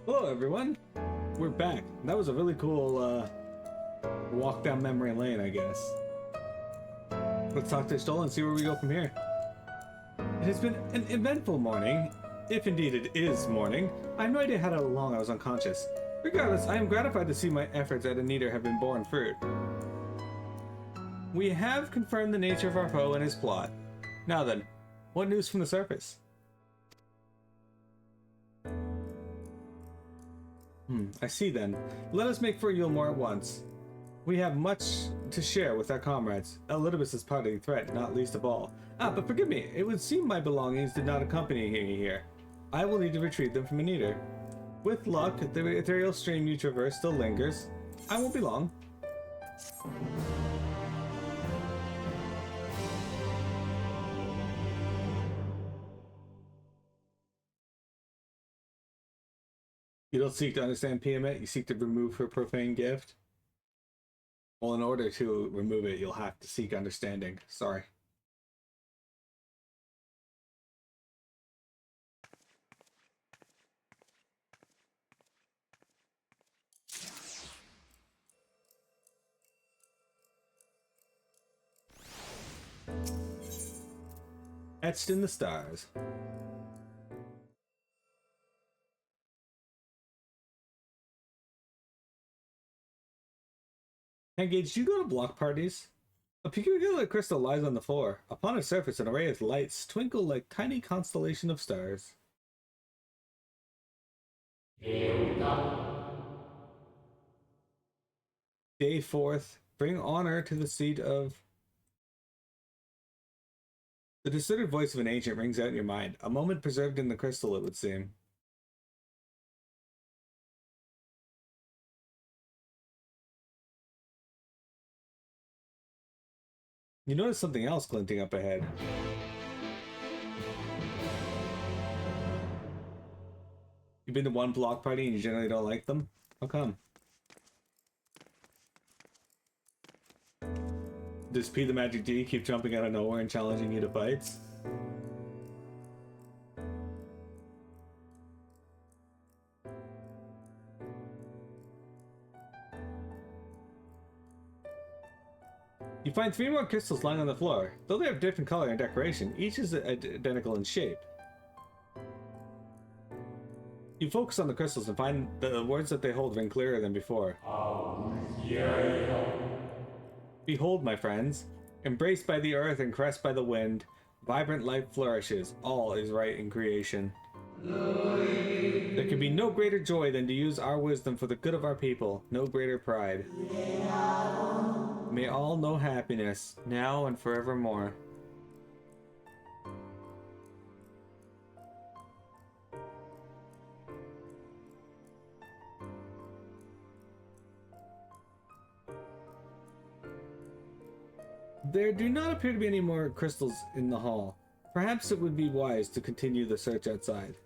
Hello everyone, we're back. That was a really cool walk down memory lane, I guess. Let's talk to Stoll and see where we go from here. It has been an eventful morning, if indeed it is morning. I have no idea how long I was unconscious. Regardless, I am gratified to see my efforts at Anita have been borne fruit. We have confirmed the nature of our foe and his plot. Now then, what news from the surface? I see then. Let us make for Yulmore at once. We have much to share with our comrades. Elidibus' parting threat, not least of all. But forgive me, it would seem my belongings did not accompany me here. I will need to retrieve them from Anita. With luck, the ethereal stream you traverse still lingers. I won't be long. You don't seek to understand Tiamat, you seek to remove her profane gift. Well, in order to remove it, you'll have to seek understanding. Sorry. Etched in the stars. Engage, do you go to block parties? A peculiar crystal lies on the floor. Upon its surface, an array of lights twinkle like tiny constellation of stars. Day 4th, bring honor to the seat of... The distorted voice of an ancient rings out in your mind. A moment preserved in the crystal, it would seem. You notice something else glinting up ahead. You've been to one block party and you generally don't like them? How come? Does P the Magic D keep jumping out of nowhere and challenging you to fights? You find 3 more crystals lying on the floor. Though they have different color and decoration, each is identical in shape. You focus on the crystals and find the words that they hold ring clearer than before. Behold, my friends, embraced by the earth and caressed by the wind, vibrant life flourishes. All is right in creation. There can be no greater joy than to use our wisdom for the good of our people. No greater pride. May all know happiness, now and forevermore. There do not appear to be any more crystals in the hall. Perhaps it would be wise to continue the search outside.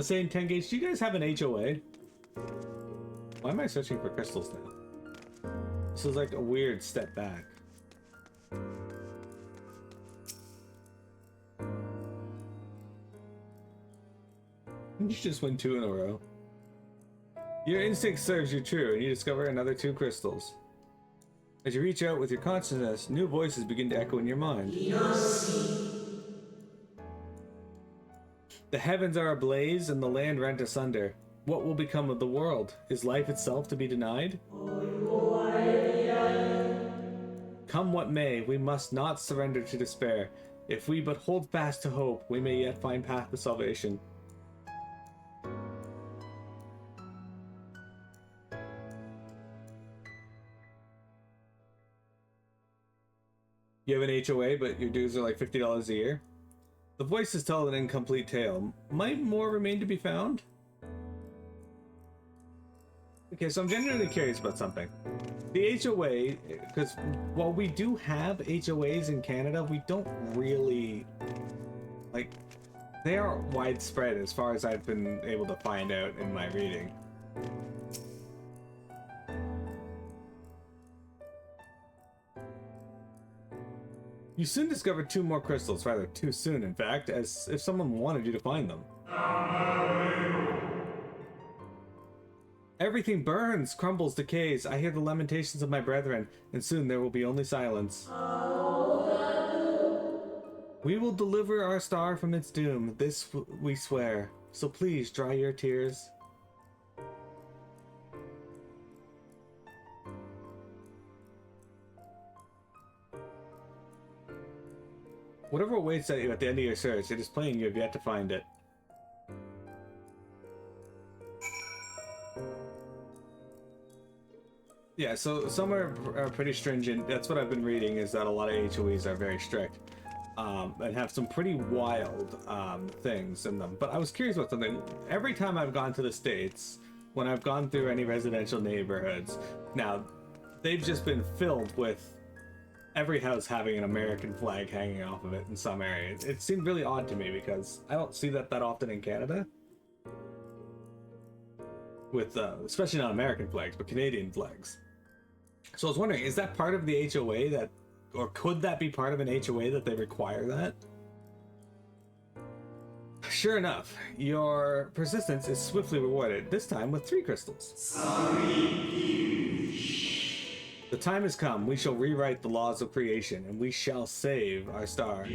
Saying 10 gauge, do you guys have an HOA? Why am I searching for crystals now? This is like a weird step back. You just win 2 in a row. Your instinct serves you true, and you discover another 2 crystals. As you reach out with your consciousness, new voices begin to echo in your mind. The heavens are ablaze and the land rent asunder. What will become of the world? Is life itself to be denied? Come what may, we must not surrender to despair. If we but hold fast to hope, we may yet find path to salvation. You have an HOA, but your dues are like $50 a year? The voices tell an incomplete tale. Might more remain to be found? Okay, so I'm genuinely curious about something. The HOA, because while we do have HOAs in Canada, we don't really, like, they aren't widespread as far as I've been able to find out in my reading. You soon discovered 2 more crystals, rather too soon, in fact, as if someone wanted you to find them. Everything burns, crumbles, decays. I hear the lamentations of my brethren, and soon there will be only silence. We will deliver our star from its doom, this we swear. So please, dry your tears. Whatever awaits you at the end of your search, it is plain you have yet to find it. Yeah, so some are pretty stringent. That's what I've been reading, is that a lot of HOEs are very strict. And have some pretty wild things in them. But I was curious about something. Every time I've gone to the States, when I've gone through any residential neighborhoods, now, they've just been filled with every house having an American flag hanging off of it in some areas. It seemed really odd to me because I don't see that often in Canada. With, especially not American flags, but Canadian flags. So I was wondering, is that part of the HOA that, or could that be part of an HOA that they require that? Sure enough, your persistence is swiftly rewarded, this time with 3 crystals. The time has come, we shall rewrite the laws of creation, and we shall save our star.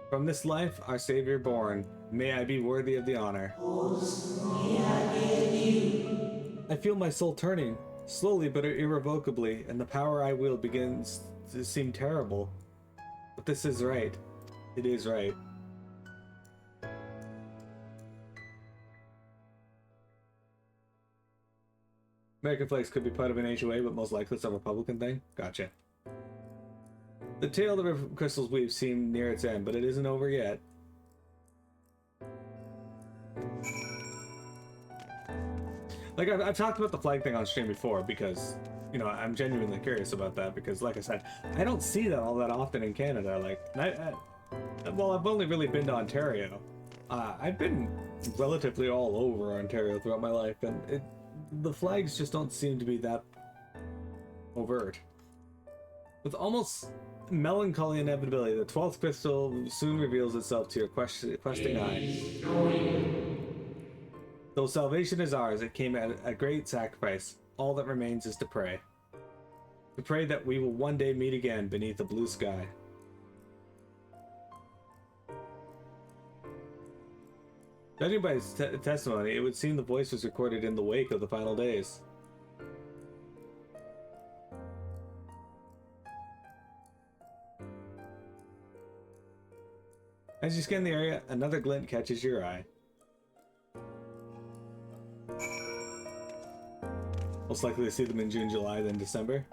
From this life, our Savior born, may I be worthy of the honor. I feel my soul turning, slowly but irrevocably, and the power I wield begins to seem terrible. But this is right. It is right. American flags could be part of an HOA, but most likely it's a Republican thing? Gotcha. The tale of the crystals we've seen near its end, but it isn't over yet. Like, I've talked about the flag thing on stream before because, you know, I'm genuinely curious about that because, like I said, I don't see that all that often in Canada. Like, well, I've only really been to Ontario. I've been relatively all over Ontario throughout my life, and the flags just don't seem to be that overt. With almost melancholy inevitability, the 12th crystal soon reveals itself to your questing eye. Though salvation is ours, it came at a great sacrifice. All that remains is to pray. To pray that we will one day meet again beneath a blue sky. Judging by his testimony, it would seem the voice was recorded in the wake of the final days. As you scan the area, another glint catches your eye. Most likely to see them in June, July, then December.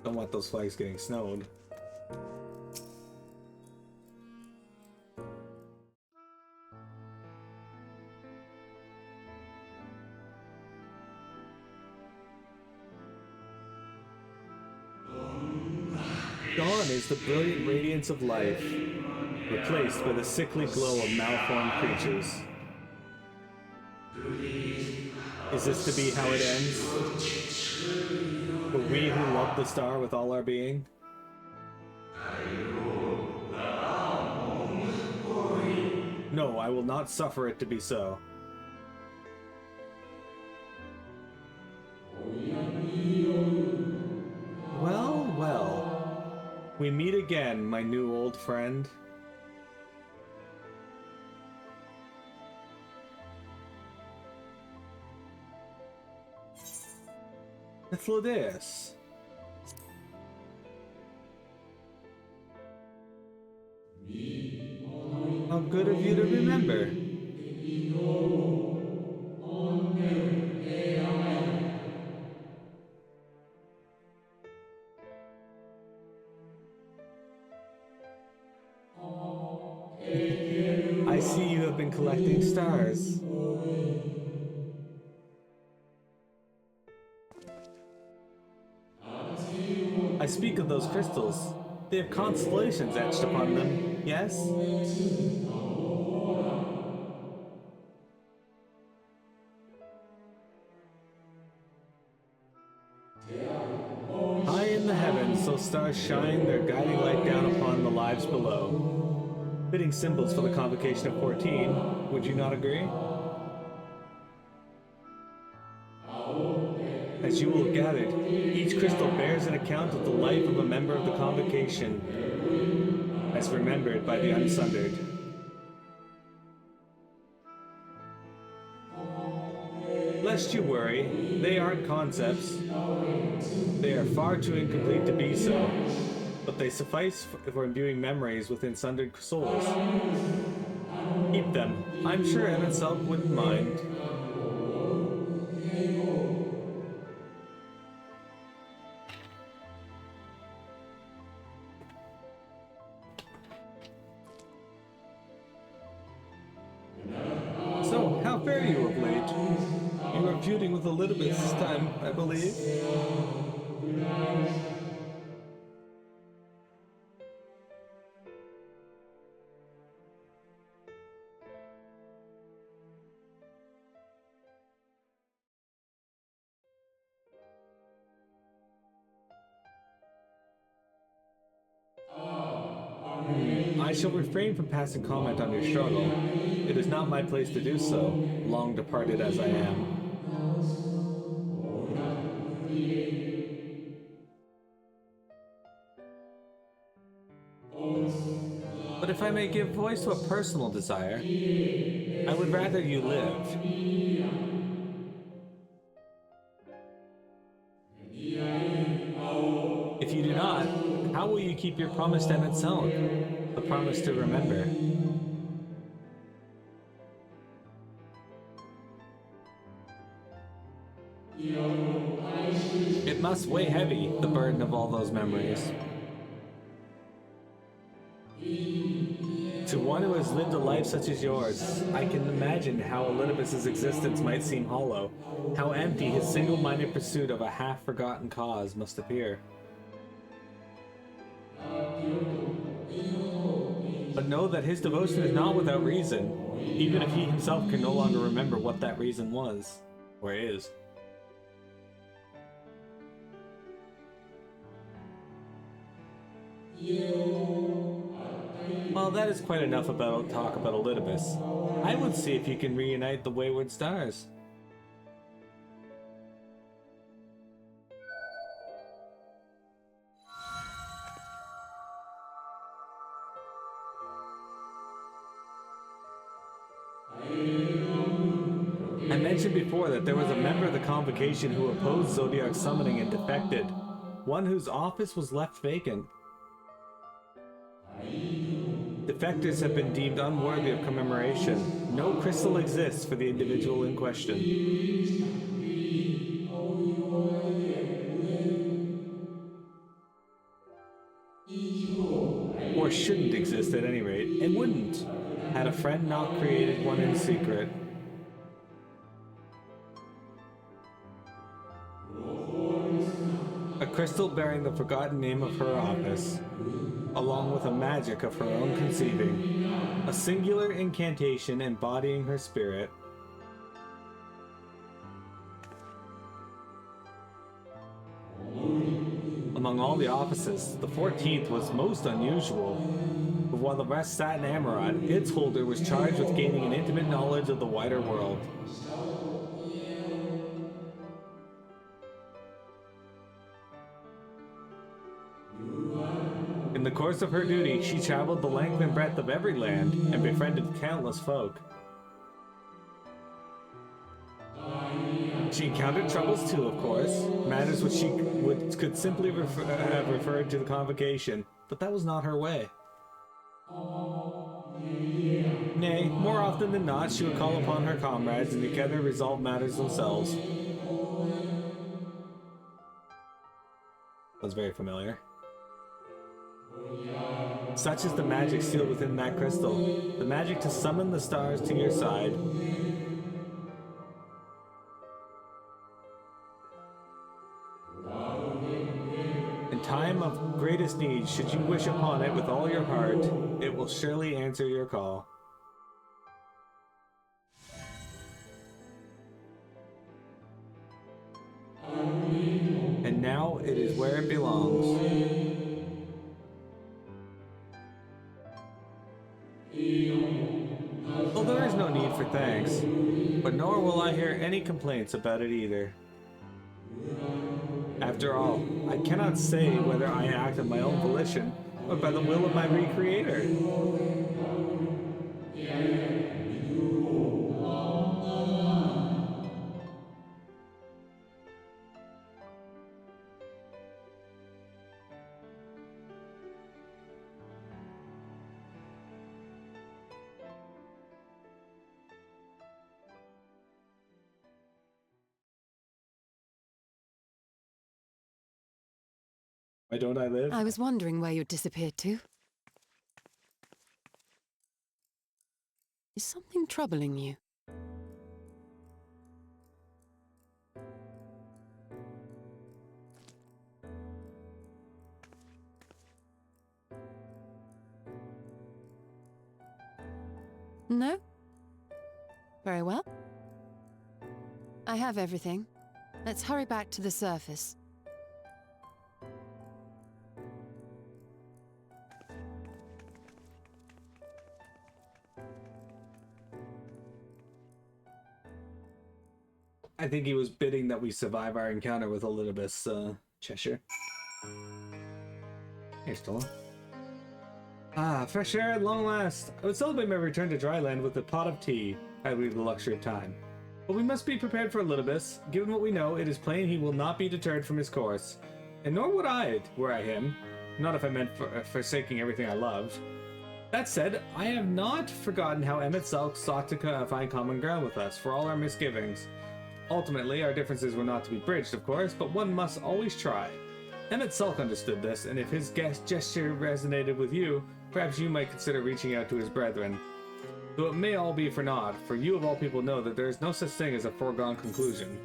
Don't want those flags getting snowed. Dawn is the brilliant radiance of life, replaced by the sickly glow of malformed creatures. Is this to be how it ends? For we who love the star with all our being? No, I will not suffer it to be so. Well, well. We meet again, my new old friend. Ethlodeus. How good of you to remember. I see you have been collecting stars. I speak of those crystals. They have constellations etched upon them, yes? High in the heavens, those stars shine their guiding light down upon the lives below. Fitting symbols for the convocation of 14, would you not agree? As you will have gathered, each crystal bears an account of the life of a member of the convocation, as remembered by the Unsundered. Lest you worry, they aren't concepts. They are far too incomplete to be so, but they suffice for imbuing memories within sundered souls. Keep them. I'm sure Evan Self wouldn't mind. So, how fare you of late? You are feuding with Elizabeth this time, I believe. I shall refrain from passing comment on your struggle. It is not my place to do so, long departed as I am. But if I may give voice to a personal desire, I would rather you lived. If you do not, how will you keep your promise to Emmett Selk? The promise to remember. It must weigh heavy, the burden of all those memories. To one who has lived a life such as yours, I can imagine how Elidibus's existence might seem hollow, how empty his single-minded pursuit of a half-forgotten cause must appear. But know that his devotion is not without reason, even if he himself can no longer remember what that reason was, or is. Well, that is quite enough about talk about Elidibus. I would see if you can reunite the wayward stars. I mentioned before that there was a member of the convocation who opposed Zodiac's summoning and defected, one whose office was left vacant. Defectors have been deemed unworthy of commemoration. No crystal exists for the individual in question. Or shouldn't exist at any rate, and wouldn't, had a friend not created one in secret. A crystal bearing the forgotten name of her office, along with a magic of her own conceiving, a singular incantation embodying her spirit. Among all the offices, the 14th was most unusual, but while the rest sat in Amaurot, its holder was charged with gaining an intimate knowledge of the wider world. In the course of her duty, she traveled the length and breadth of every land and befriended countless folk. She encountered troubles too, of course, matters which she could simply have referred to the convocation, but that was not her way. Nay, more often than not, she would call upon her comrades and together resolve matters themselves. That was very familiar. Such is the magic sealed within that crystal. The magic to summon the stars to your side. In time of greatest need, should you wish upon it with all your heart, it will surely answer your call. And now it is where it belongs. Well, there is no need for thanks, but nor will I hear any complaints about it either. After all, I cannot say whether I act of my own volition or by the will of my recreator. Why don't I live? I was wondering where you'd disappeared to. Is something troubling you? No? Very well. I have everything. Let's hurry back to the surface. I think he was bidding that we survive our encounter with Elidibus, Cheshire. Hey, Stola. Ah, fresh air at long last. I would celebrate my return to dryland with a pot of tea, had we the luxury of time. But we must be prepared for Elidibus. Given what we know, it is plain he will not be deterred from his course. And nor would I, were I him. Not if I meant forsaking everything I loved. That said, I have not forgotten how Emmett Selk sought to find common ground with us, for all our misgivings. Ultimately, our differences were not to be bridged, of course, but one must always try. Emmett Selk understood this, and if his gesture resonated with you, perhaps you might consider reaching out to his brethren. Though it may all be for naught, for you of all people know that there is no such thing as a foregone conclusion.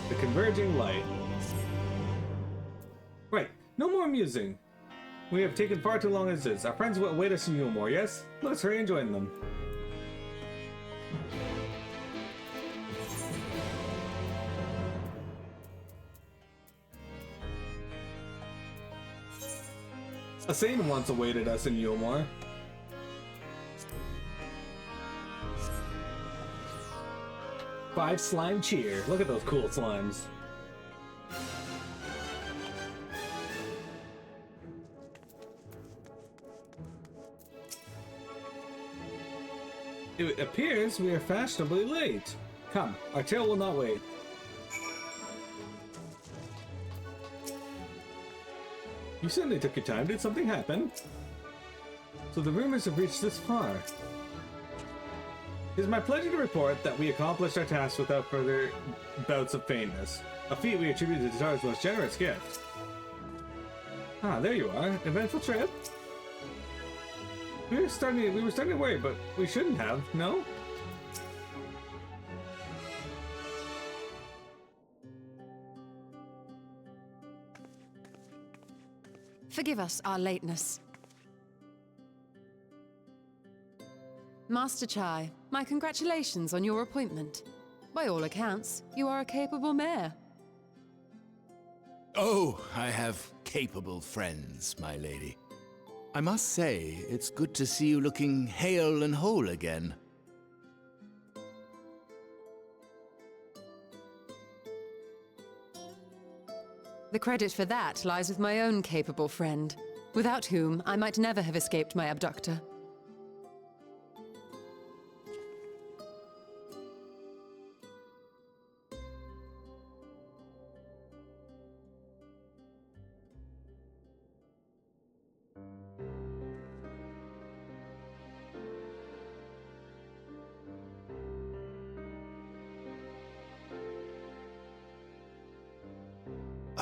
The converging light. Right, no more musing. We have taken far too long as this. Our friends will await us in Yulmore, yes? Let us hurry and join them. Asane once awaited us in Yulmore. Five slime cheer. Look at those cool slimes. It appears we are fashionably late. Come, our tale will not wait. You certainly took your time. Did something happen? So the rumors have reached this far. It is my pleasure to report that we accomplished our task without further bouts of faintness. A feat we attribute to Tatar's most generous gift. Ah, there you are. Eventful trip? We were starting to worry, but we shouldn't have, no? Forgive us our lateness. Master Chai, my congratulations on your appointment. By all accounts, you are a capable mayor. Oh, I have capable friends, my lady. I must say, it's good to see you looking hale and whole again. The credit for that lies with my own capable friend, without whom I might never have escaped my abductor.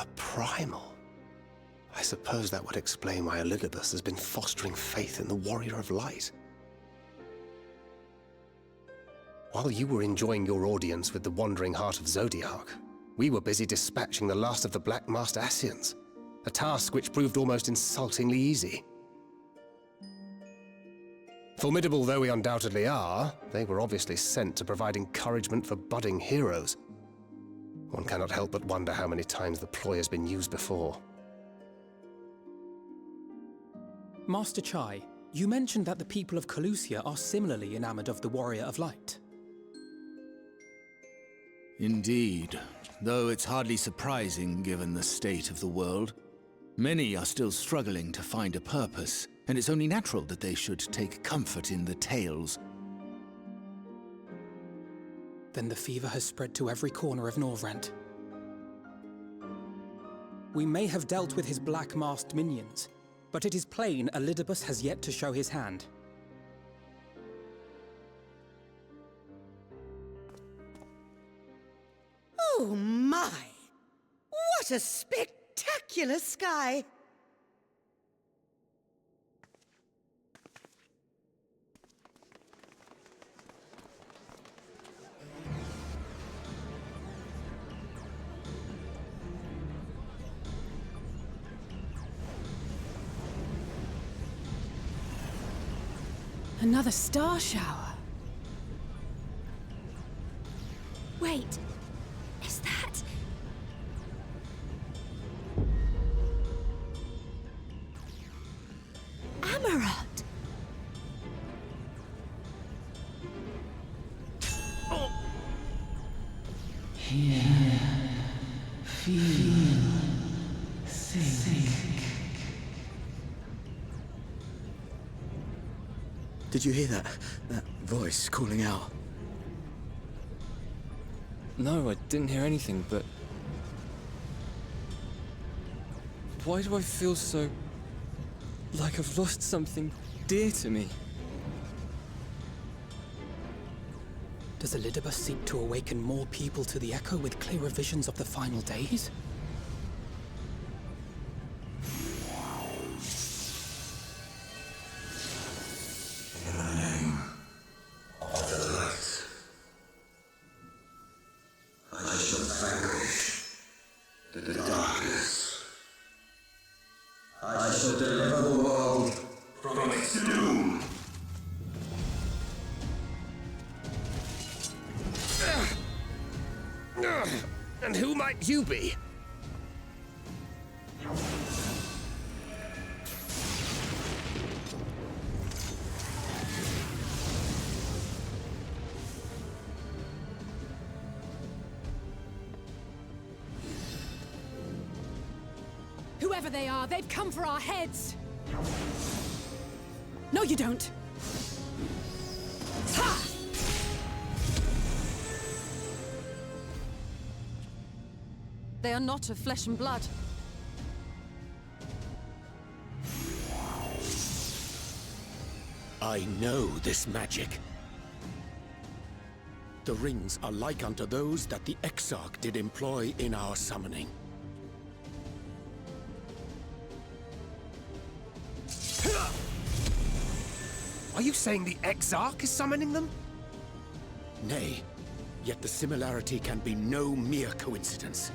A primal? I suppose that would explain why Elidibus has been fostering faith in the Warrior of Light. While you were enjoying your audience with the Wandering Heart of Zodiac, we were busy dispatching the last of the Black Masked Ascians, a task which proved almost insultingly easy. Formidable though we undoubtedly are, they were obviously sent to provide encouragement for budding heroes. One cannot help but wonder how many times the ploy has been used before. Master Chai, you mentioned that the people of Calusia are similarly enamored of the Warrior of Light. Indeed, though it's hardly surprising given the state of the world. Many are still struggling to find a purpose, and it's only natural that they should take comfort in the tales. Then the fever has spread to every corner of Norvrent. We may have dealt with his black-masked minions, but it is plain Elidibus has yet to show his hand. Oh my! What a spectacular sky! Another star shower. Wait, is that... Amaurot? Here, feel, think. Did you hear that? That voice calling out? No, I didn't hear anything, but... why do I feel so... like I've lost something dear to me? Does Elidibus seek to awaken more people to the Echo with clearer visions of the final days? In the name of the light, I shall vanquish the darkness. I shall deliver the world from its doom. And who might you be? Whoever they are, they've come for our heads! No, you don't! Ha! They are not of flesh and blood. I know this magic. The rings are like unto those that the Exarch did employ in our summoning. Are you saying the Exarch is summoning them? Nay, yet the similarity can be no mere coincidence.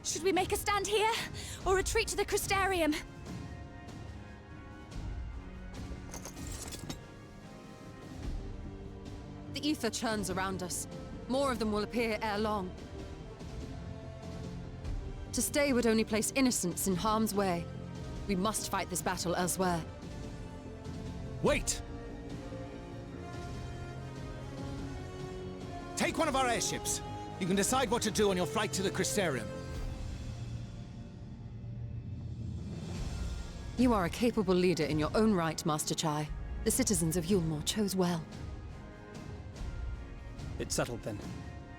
Should we make a stand here, or retreat to the Crystarium? The ether churns around us. More of them will appear ere long. To stay would only place innocents in harm's way. We must fight this battle elsewhere. Wait! Take one of our airships. You can decide what to do on your flight to the Crystarium. You are a capable leader in your own right, Master Chai. The citizens of Yulmore chose well. It's settled then.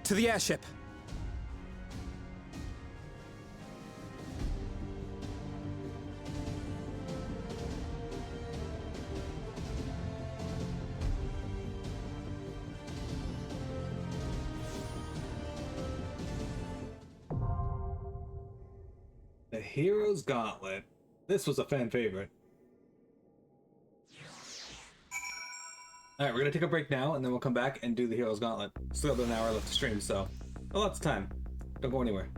To the airship! The Hero's Gauntlet. This was a fan favorite. Alright, we're gonna take a break now, and then we'll come back and do the Hero's Gauntlet. Still have an hour left to stream, so lots of time. Don't go anywhere.